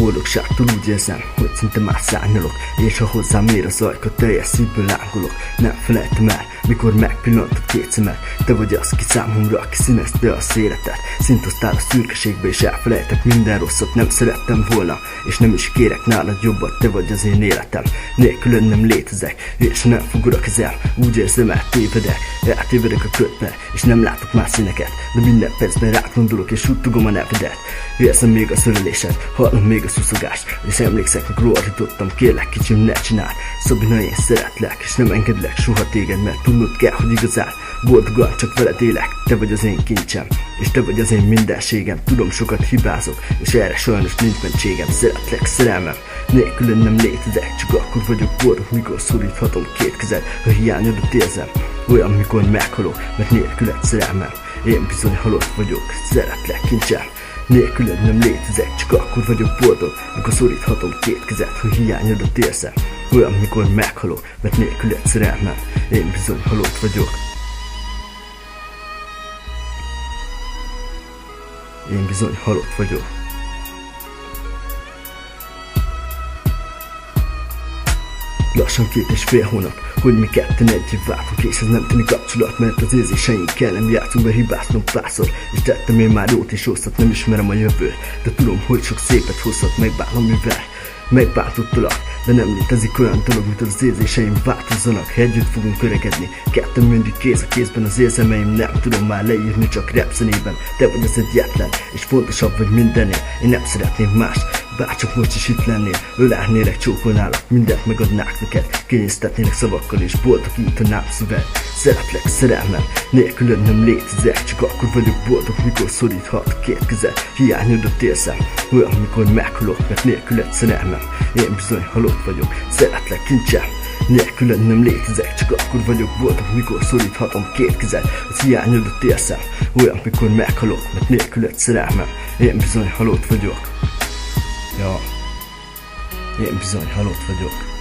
boldogságtól úgy érzem, hogy szinte már szárnyalok, és ha hozzám ér az ajka, teljes szívből lángolok. Nem felejtem el, mikor megpillantod két szemed. Te vagy az, ki számomra, aki színezte az életet. Szintoztál a szürkeségbe, és elfelejtek minden rosszat. Nem szerettem volna, és nem is kérek nálad jobbat. Te vagy az én életem, nélkülön nem létezek, és ha nem fogod a kezem, úgy érzem, eltévedek a ködbe, és nem látok más színeket. De minden percben rád gondolok, és suttogom a nevedet. Érzem még az ölelésed, hallom még a szuszogást, és emlékszek, mikor ordítottam, kérlek kicsim, ne csináld. Szabina, én szeretlek, és nem engedlek soha téged, mert tudnod kell, hogy igazán boldogan csak veled élek. Te vagy az én kincsem, és te vagy az én mindenségem. Tudom, sokat hibázok, és erre sajnos nincs mentségem. Szeretlek, szerelmem, nélkülön nem létezek. Csak akkor vagyok boldog, mikor szoríthatom két kezed. Ha hiányodat érzem, olyan, mikor meghalok, mert nélküled szerelmem. Én bizony halott vagyok, szeretlek, kincsem, nélküled nem létezek. Csak akkor vagyok boldog, mikor szoríthatom két kezed. Ha hiányodat érzem, olyan, mikor meghalok, mert nélküled szerelmem. Én bizony halott vagyok. Én bizony halott vagyok. Lassan 2,5 hónap, hogy mi ketten együtt váltunk, és ez nem tűnik kapcsolat, mert az érzéseinkkel nem játszunk be, hibáztunk párszor, és tettem én már jót és rosszat, nem ismerem a jövőt, de tudom, hogy sok szépet hozhat, megbánom mivel megbántottalak, de nem létezik olyan dolog, mint az érzéseim változzanak. Együtt fogunk öregedni, ketten mindig kéz a kézben, az érzelmeim nem tudom már leírni, csak repzenében. Te vagy az egyetlen, és fontosabb vagy mindennél. Én nem szeretném más, bárcsak most is itt lennél. Ölelnélek, csókolnálak, mindent megadnák neked, kényeztetnélek szavakkal, és boldogítanám szíved. Szeretlek, szerelmem, nélkülön nem létezek. Csak akkor vagyok boldog, mikor szoríthat két kezed. Hiányodat érzem, olyan, mikor meghalok, mert nélküled szerelmem. Én bizony halott vagyok, szeretlek, kincsem, nélkülön nem létezek. Csak akkor vagyok boldog, mikor szoríthatom két kezed. Az hiányodat érzem, olyan, mikor meghalok, mert nélküled szerelmem. Én bizony halott vagyok. Ja, én bizony halott vagyok.